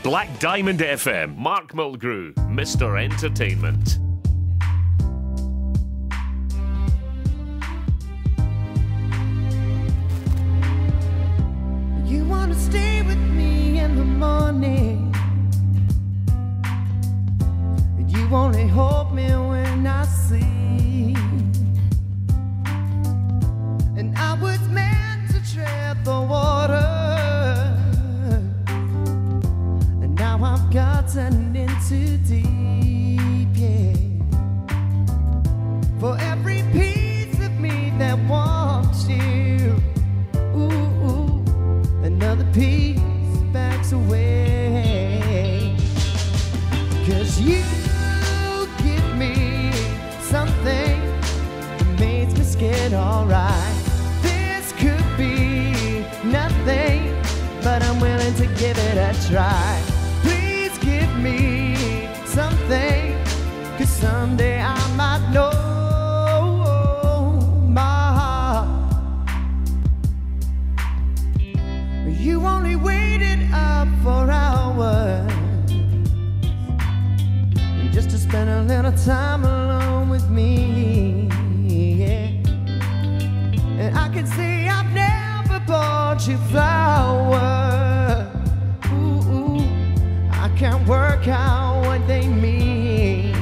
Black Diamond FM. Mark Mulgrew, Mr. Entertainment. You wanna stay with me in the morning, you only hold me when I sleep. And I was meant to tread the water, and now I've gotten in too deep, yeah. For every piece of me that wants you, ooh, another piece backs away. 'Cause you give me something that makes me scared, alright. This could be nothing, but I'm willing to give it a try. Please give me something, 'cause someday I might know my heart. You only waited up for hours just to spend a little time alone with me, yeah. And I can say I've never bought you flowers, ooh, I can't work out what they mean.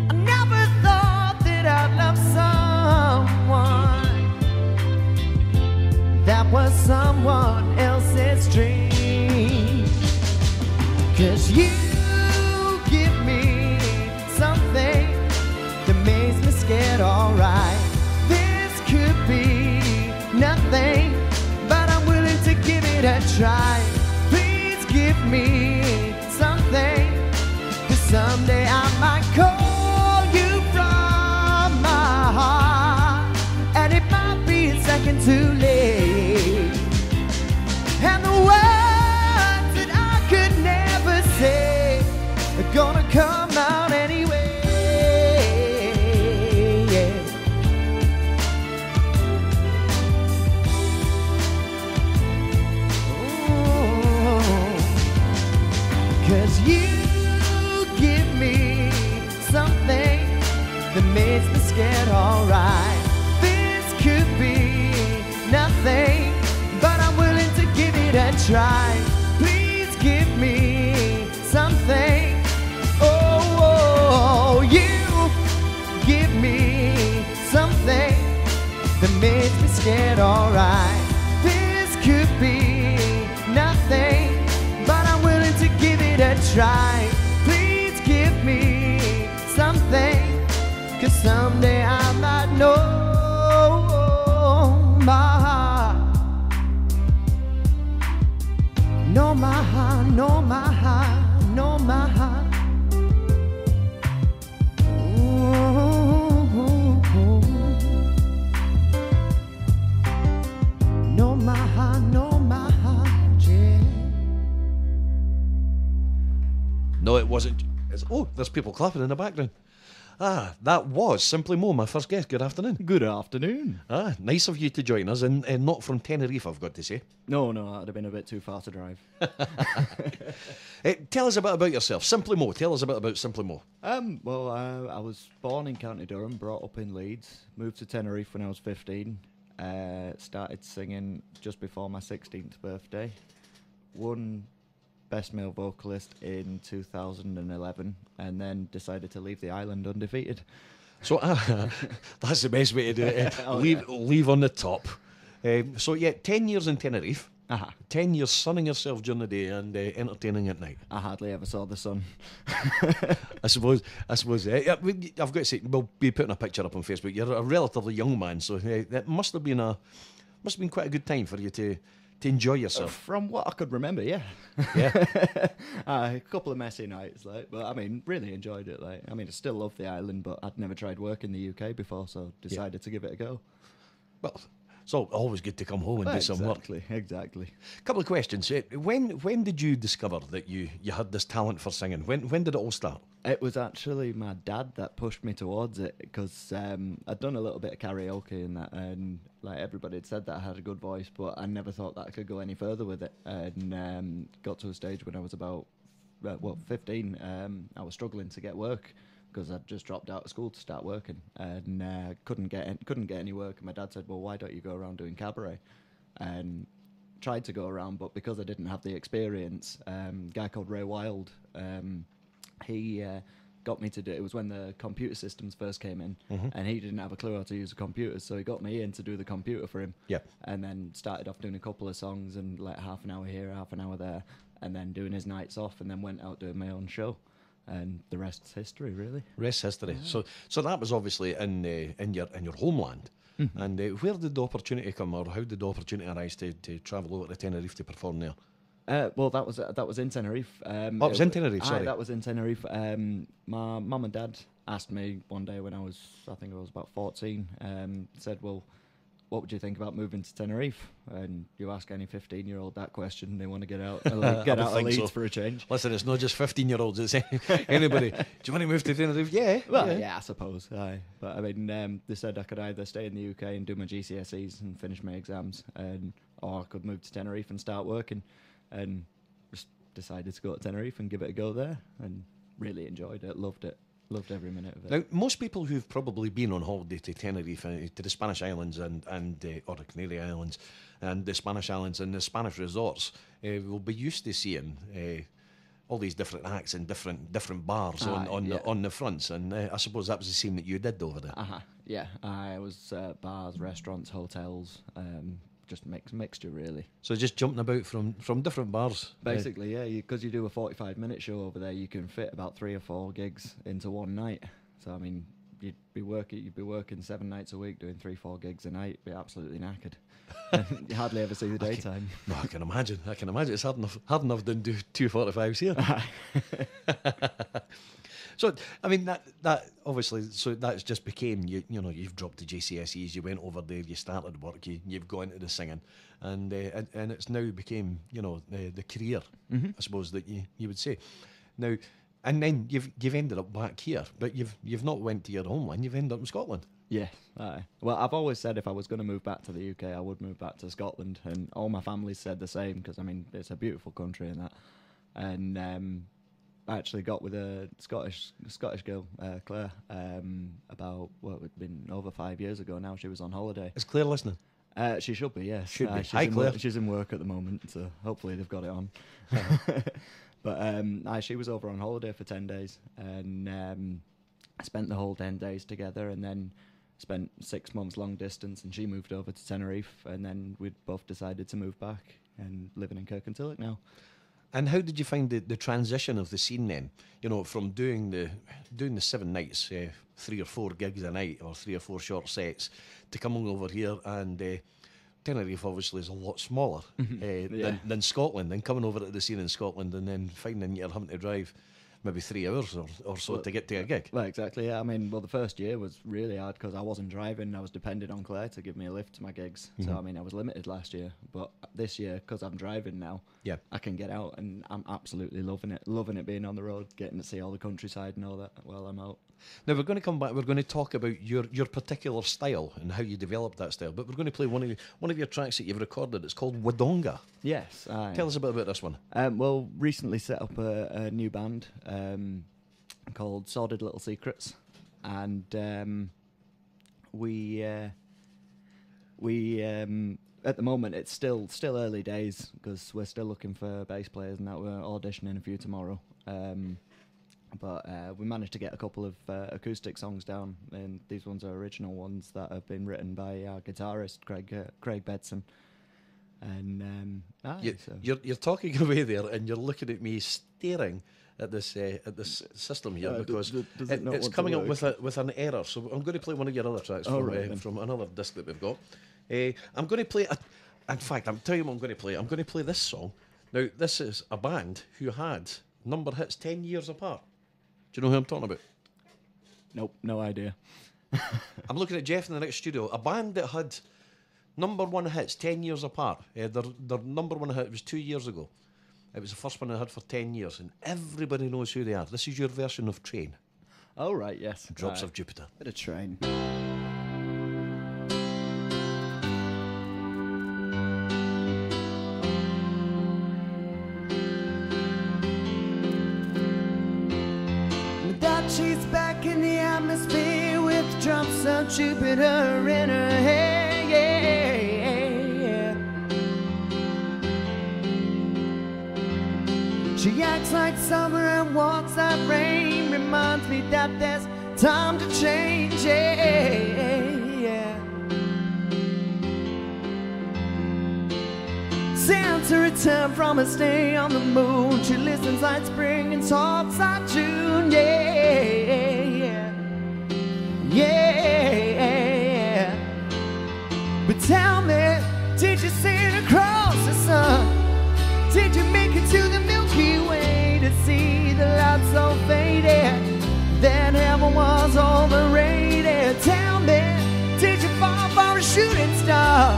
I never thought that I'd love someone that was someone else's dream. 'Cause you give me something that makes me scared, alright. This could be nothing, but I'm willing to give it a try. Please give me something, 'cause someday I might call you from my heart, and it might be a second too late. And the words that I could never say are gonna come out anyway, yeah. Ooh, 'cause you give me something that makes me scared, alright. This could be nothing, but I'm willing to give it a try. Please give me something. Oh, you give me something that makes me scared, alright. This could be nothing, but I'm willing to give it a try. Please give me something, 'cause someday I might know my heart. Know my heart, know my heart, know my heart. Ooh, know my heart, yeah. No, it wasn't. Oh, there's people clapping in the background. Ah, that was Simply Mo, my first guest. Good afternoon. Good afternoon. Ah, nice of you to join us, and not from Tenerife, I've got to say. No, that'd have been a bit too far to drive. Tell us a bit about yourself. Simply Mo, tell us a bit about Simply Mo. Well, I was born in County Durham, brought up in Leeds, moved to Tenerife when I was 15, started singing just before my 16th birthday, won Best Male Vocalist in 2011, and then decided to leave the island undefeated. So that's the best way to do it. Leave on the top. So yeah, 10 years in Tenerife. 10 years sunning yourself during the day and entertaining at night. I hardly ever saw the sun. I suppose. I've got to say, we'll be putting a picture up on Facebook. You're a relatively young man, so that must have been quite a good time for you to enjoy yourself. From what I could remember, yeah. Yeah. A couple of messy nights, but I mean, really enjoyed it. I still love the island, but I'd never tried work in the UK before, so decided to give it a go. Well, So always good to come home and do some work. Exactly. Couple of questions. When did you discover that you had this talent for singing? When did it all start? It was actually my dad that pushed me towards it because I'd done a little bit of karaoke and that, and like everybody had said that I had a good voice, but I never thought that I could go any further with it. And got to a stage when I was about 15. I was struggling to get work because I'd just dropped out of school to start working and couldn't get any work. And my dad said, "Well, why don't you go around doing cabaret?" And tried to go around, but because I didn't have the experience, a guy called Ray Wild, he got me to do it. It was when the computer systems first came in, and he didn't have a clue how to use a computer, so he got me in to do the computer for him. Yep. And then started off doing a couple of songs and like half an hour here, half an hour there, and then doing his nights off, and then went out doing my own show. And the rest's history, really. Rest history. Yeah. So that was obviously in your homeland. And where did the opportunity come, or how did the opportunity arise to travel over to Tenerife to perform there? Well, that was in Tenerife. It was in Tenerife. Sorry, that was in Tenerife. My mum and dad asked me one day when I was about 14. Said, "Well, what would you think about moving to Tenerife?" And you ask any 15-year-old that question, they want to get out of Leeds for a change. Listen, it's not just 15-year-olds; it's anybody. Do you want to move to Tenerife? Yeah. Well, yeah, I suppose. But I mean, they said I could either stay in the UK and do my GCSEs and finish my exams, or I could move to Tenerife and start working. And just decided to go to Tenerife and give it a go there, and really enjoyed it. Loved every minute of it. Now, most people who've probably been on holiday to Tenerife, to the Spanish Islands and or the Canary Islands, and the Spanish Islands and the Spanish resorts, will be used to seeing all these different acts and different bars on the fronts. And I suppose that was the same that you did over there. Yeah, I was bars, restaurants, hotels. Just mixture really. So just jumping about from different bars. Basically, yeah, because you do a 45-minute show over there, you can fit about 3 or 4 gigs into one night. So I mean, you'd be working 7 nights a week doing 3-4 gigs a night. Be absolutely knackered. You hardly ever see the daytime. I can imagine. It's hard enough to do 2 45s here. So, I mean, that obviously, so that's just became, you've dropped the GCSEs, you went over there, you started work, you've gone into the singing, and it's now became, the career, I suppose, that you would say. Now, and then you've ended up back here, but you've not went to your homeland, you've ended up in Scotland. Yeah, well, I've always said if I was going to move back to the UK, I would move back to Scotland, and all my family said the same, because, I mean, it's a beautiful country and that, and I actually got with a Scottish girl, Claire, about, it had been over 5 years ago now. She was on holiday. Is Claire listening? She should be, yes. Should be. Hi, Claire. She's in work at the moment, so hopefully they've got it on. But she was over on holiday for 10 days, and I spent the whole 10 days together, and then spent 6 months long distance, and she moved over to Tenerife, and then we'd both decided to move back and living in Kirkintilloch now. And how did you find the transition of the scene then? From doing the 7 nights, 3 or 4 gigs a night, or 3 or 4 short sets, to coming over here, and Tenerife obviously is a lot smaller than Scotland, and coming over to the scene in Scotland, and then finding you're having to drive maybe 3 hours or so to get to a gig. Well, exactly, yeah. I mean, the first year was really hard because I wasn't driving. I was dependent on Claire to give me a lift to my gigs. So, I mean, I was limited last year. But this year, because I'm driving now, I can get out, and I'm absolutely loving it being on the road, getting to see all the countryside and all that while I'm out. Now, we're going to come back. We're going to talk about your particular style and how you developed that style. But we're going to play one of your tracks that you've recorded. It's called Wodonga. Yes. Tell us a bit about this one. Well, recently set up a new band called Sordid Little Secrets, and we at the moment it's still early days because we're still looking for bass players and that. We're auditioning a few tomorrow. But we managed to get a couple of acoustic songs down, and these ones are original ones that have been written by our guitarist Craig Bedson. And you're talking away there, and you're looking at me staring at this system here because it's coming up with an error. So I'm going to play one of your other tracks from another disc that we've got. I'm going to play. In fact, I'm telling you what I'm going to play. I'm going to play this song. Now, this is a band who had number hits 10 years apart. Do you know who I'm talking about? Nope, no idea. I'm looking at Jeff in the next studio. A band that had Number one hits, 10 years apart. Their number one hit was 2 years ago. It was the first one I had for 10 years, and everybody knows who they are. This is your version of Train. Oh, right, yes. Drops right. of Jupiter. Bit of Train. That she's back in the atmosphere with drops of Jupiter in her hair. She acts like summer and walks like rain. Reminds me that there's time to change. Since her return from a stay on the moon, she listens like spring and talks like June. Yeah. But tell me, did you sail across the sun? Did you make it to the Milky Way to see the light so faded that heaven was overrated? Tell me, did you fall for a shooting star,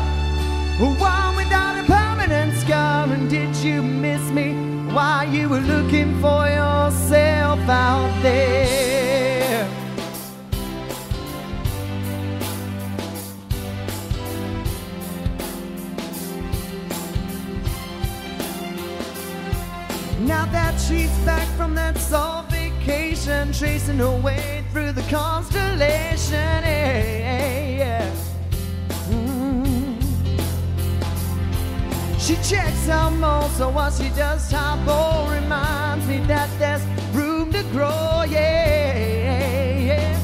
one without a permanent scar? And did you miss me while you were looking for yourself out there? Now that she's back from that salt vacation, tracing her way through the constellation, She checks out most of what she does. Typo reminds me that there's room to grow, yeah.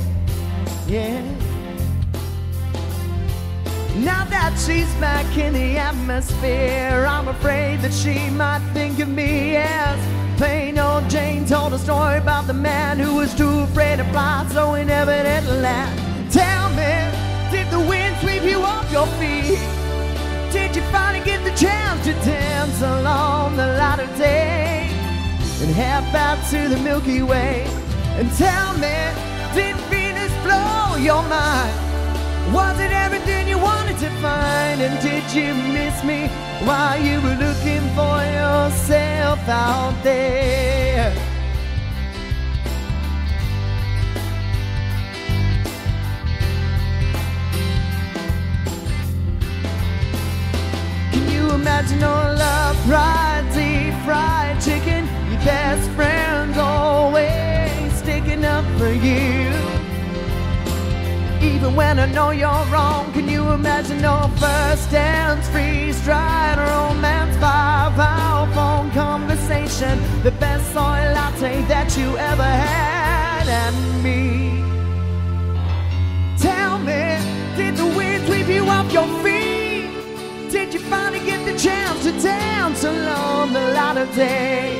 Now that she's back in the atmosphere, I'm afraid that she might think of me as plain old Jane. Told a story about the man who was too afraid to fly, so he never did land. Tell me, did the wind sweep you off your feet? Did you finally get the chance to dance along the light of day and head back to the Milky Way? And tell me, did Venus blow your mind? Was it everything you wanted to find? And did you miss me while you were looking for yourself out there? Can you imagine all love, pride, deep fried chicken? Your best friend's always sticking up for you. Even when I know you're wrong, can you imagine no first dance, freeze-dried romance, 5-hour phone conversation, the best soy latte that you ever had, and me? Tell me, did the wind sweep you off your feet? Did you finally get the chance to dance along the light of day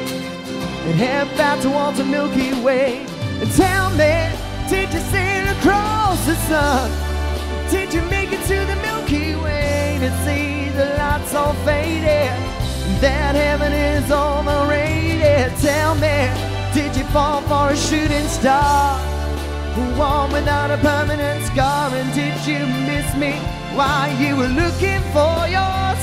and head back towards the Milky Way? And tell me, did you sail across the sun? Did you make it to the Milky Way to see the light so faded that heaven is overrated? Tell me, did you fall for a shooting star, one without a permanent scar? And did you miss me while you were looking for yourself?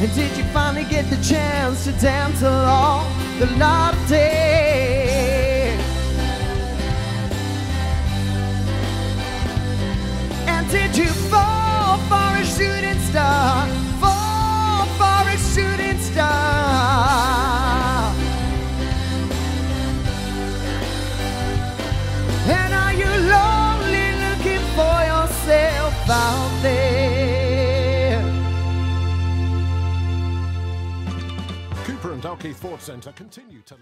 And did you finally get the chance to dance along the light of day? And did you fall for a shooting star? Fall for a shooting star? And are you lonely looking for yourself out there? Cooper and Dalkeith Ford Centre continue to...